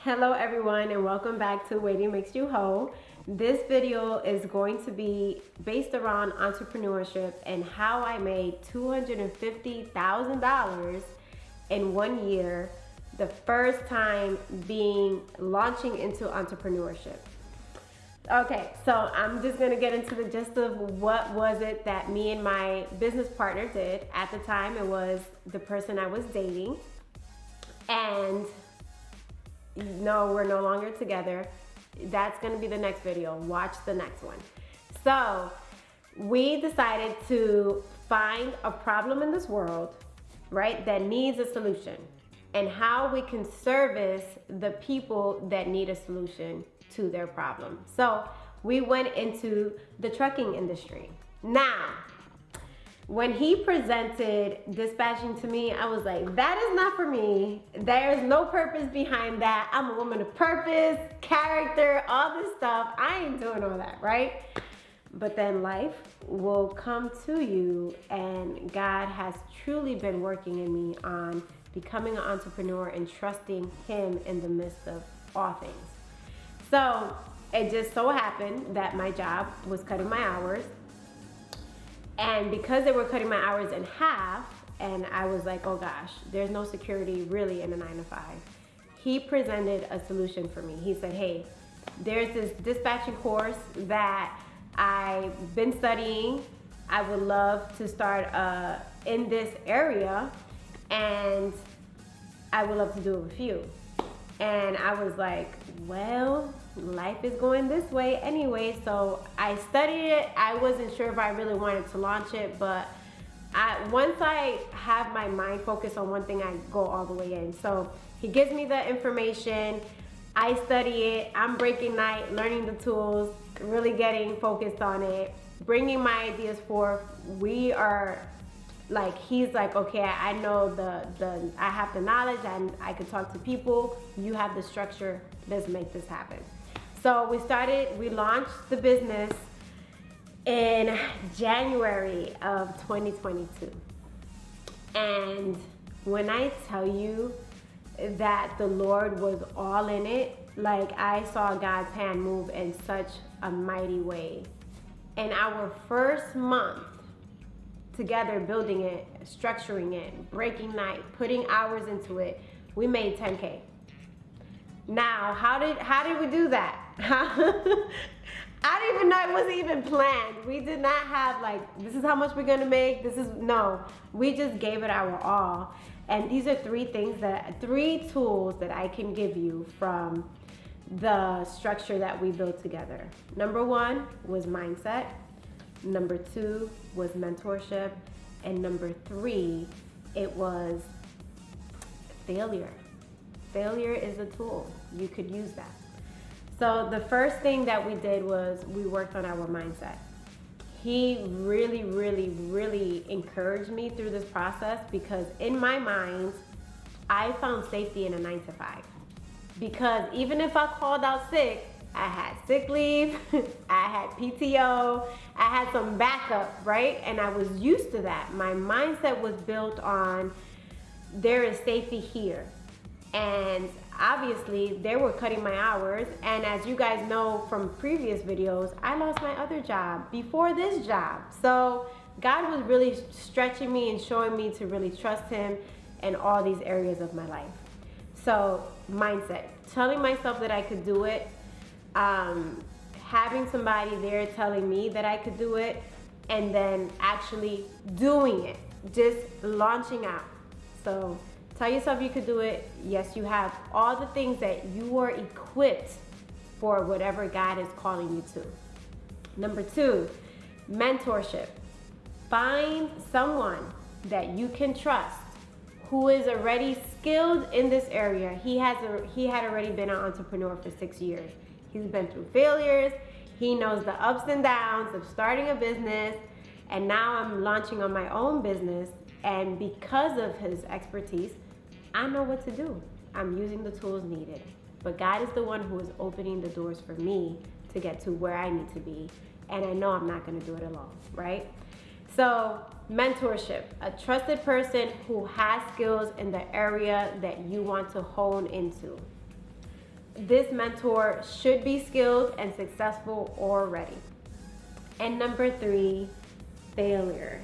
Hello everyone and welcome back to Waiting Makes You Whole. This video is going to be based around entrepreneurship and how I made $250,000 in 1 year, the first time launching into entrepreneurship. Okay, so I'm just gonna get into the gist of what was it that me and my business partner did. At the time, it was the person I was dating, and no, we're no longer together. That's gonna be the next video. Watch the next one. So we decided to find a problem in this world, right, that needs a solution, and how we can service the people that need a solution to their problem. So we went into the trucking industry. Now, when he presented dispatching to me, I was like, that is not for me. There's no purpose behind that. I'm a woman of purpose, character, all this stuff. I ain't doing all that, right? But then life will come to you, and God has truly been working in me on becoming an entrepreneur and trusting Him in the midst of all things. So it just so happened that my job was cutting my hours. And because they were cutting my hours in half, and I was like, oh gosh, there's no security really in a 9-to-5. He presented a solution for me. He said, hey, there's this dispatching course that I've been studying. I would love to start in this area, and I would love to do it with you. And I was like, well, life is going this way anyway. So I studied it. I wasn't sure if I really wanted to launch it, but once I have my mind focused on one thing, I go all the way in. So he gives me the information. I study it. I'm breaking night, learning the tools, really getting focused on it, bringing my ideas forth. We are like, he's like, okay, I know I have the knowledge and I could talk to people. You have the structure. Let's make this happen. So we launched the business in January of 2022. And when I tell you that the Lord was all in it, like, I saw God's hand move in such a mighty way. In our first month together, building it, structuring it, breaking night, putting hours into it, we made 10K. Now, how did we do that? I didn't even know it wasn't even planned. We did not have like, this is how much we're gonna make. No, we just gave it our all. And these are three tools that I can give you from the structure that we built together. Number one was mindset. Number two was mentorship. And number three, it was failure. Failure is a tool. You could use that. So the first thing that we did was we worked on our mindset. He really, really, really encouraged me through this process, because in my mind, I found safety in a 9-to-5. Because even if I called out sick, I had sick leave, I had PTO, I had some backup, right? And I was used to that. My mindset was built on, there is safety here. And obviously they were cutting my hours. And as you guys know from previous videos, I lost my other job before this job. So God was really stretching me and showing me to really trust Him in all these areas of my life. So mindset, telling myself that I could do it, having somebody there telling me that I could do it, and then actually doing it, just launching out. So tell yourself you could do it. Yes, you have all the things that you are equipped for whatever God is calling you to. Number two, mentorship. Find someone that you can trust who is already skilled in this area. He had already been an entrepreneur for 6 years. He's been through failures. He knows the ups and downs of starting a business. And now I'm launching on my own business. And because of his expertise, I know what to do. I'm using the tools needed. But God is the one who is opening the doors for me to get to where I need to be. And I know I'm not gonna do it alone, right? So mentorship, a trusted person who has skills in the area that you want to hone into. this mentor should be skilled and successful already. And number 3, failure.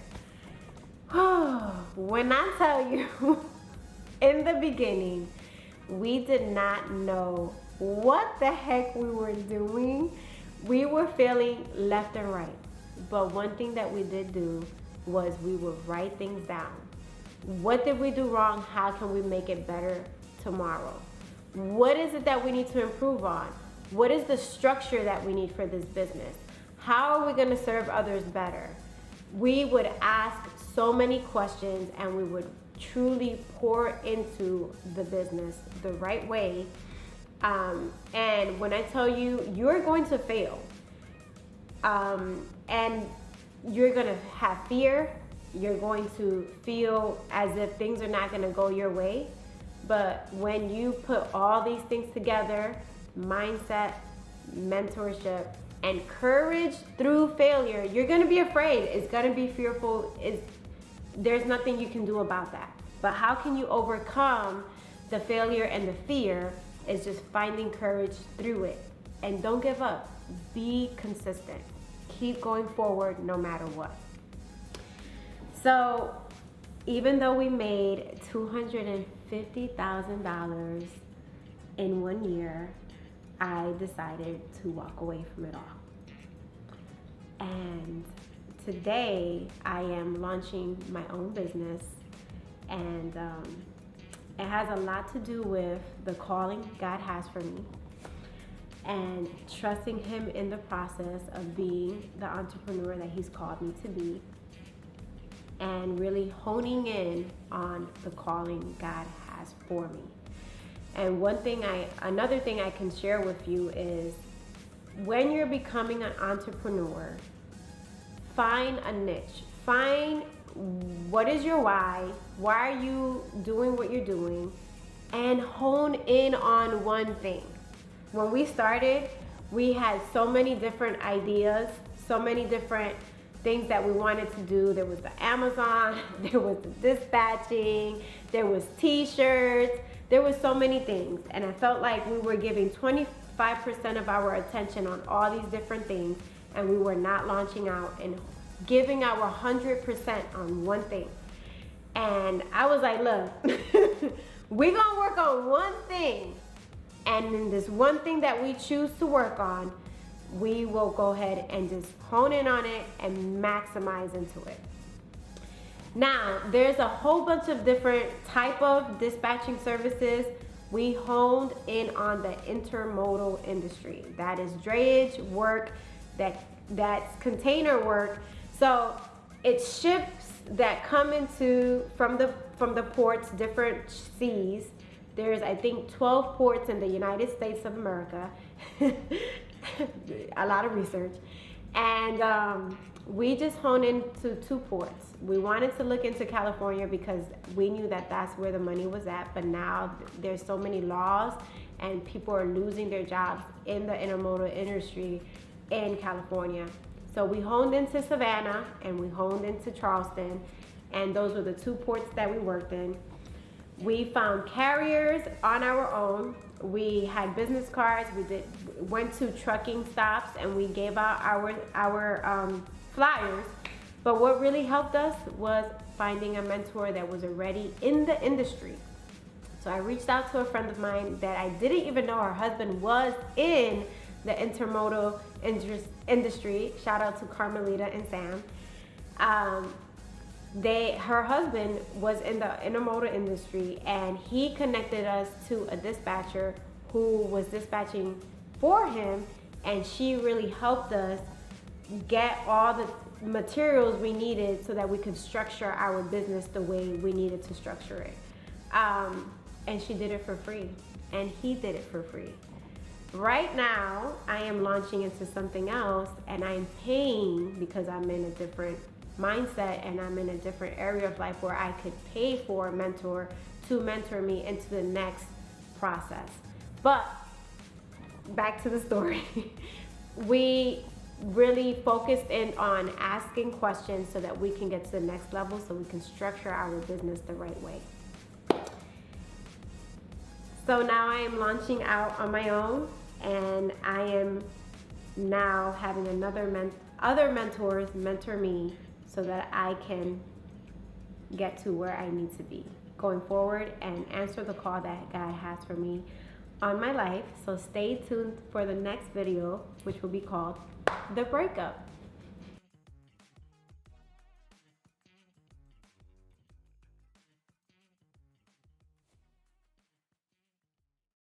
When I tell you, in the beginning, we did not know what the heck we were doing. We were failing left and right. But one thing that we did do was we would write things down. What did we do wrong? How can we make it better tomorrow? What is it that we need to improve on? What is the structure that we need for this business? How are we going to serve others better? We would ask so many questions, and we would truly pour into the business the right way. And when I tell you, you're going to fail. And you're going to have fear. You're going to feel as if things are not going to go your way. But when you put all these things together, mindset, mentorship, and courage through failure, you're going to be afraid. It's going to be fearful. There's nothing you can do about that. But how can you overcome the failure and the fear? Is just finding courage through it. And don't give up. Be consistent. Keep going forward no matter what. So even though we made $250,000 in 1 year, I decided to walk away from it all. And today I am launching my own business, and it has a lot to do with the calling God has for me and trusting Him in the process of being the entrepreneur that He's called me to be, and really honing in on the calling God has for me. And another thing I can share with you is, when you're becoming an entrepreneur, find a niche. Find what is your why? Why are you doing what you're doing? And hone in on one thing. When we started, we had so many different ideas, so many different things that we wanted to do. There was the Amazon, there was the dispatching, there was t-shirts, there was so many things. And I felt like we were giving 25% of our attention on all these different things, and we were not launching out and giving our 100% on one thing. And I was like, look, we're gonna work on one thing, and in this one thing that we choose to work on, we will go ahead and just hone in on it and maximize into it. Now, there's a whole bunch of different type of dispatching services. We honed in on the intermodal industry. That is drayage work, that's container work. So it's ships that come from the ports, different seas. There's, I think, 12 ports in the United States of America. A lot of research. And we just honed into 2 ports. We wanted to look into California because we knew that that's where the money was at. But now there's so many laws, and people are losing their jobs in the intermodal industry in California. So we honed into Savannah and we honed into Charleston, and those were the 2 ports that we worked in. We found carriers on our own. We had business cards. We went to trucking stops, and we gave out our flyers. But what really helped us was finding a mentor that was already in the industry. So I reached out to a friend of mine that I didn't even know her husband was in the intermodal industry. Shout out to Carmelita and Sam. Her husband was in the intermodal industry, and he connected us to a dispatcher who was dispatching for him, and she really helped us get all the materials we needed so that we could structure our business the way we needed to structure it. And she did it for free, and he did it for free. Right now, I am launching into something else, and I'm paying because I'm in a different mindset and I'm in a different area of life where I could pay for a mentor to mentor me into the next process. But back to the story. We really focused in on asking questions so that we can get to the next level, so we can structure our business the right way. So now I am launching out on my own, and I am now having other mentors mentor me so that I can get to where I need to be going forward and answer the call that God has for me on my life. So stay tuned for the next video, which will be called The Breakup.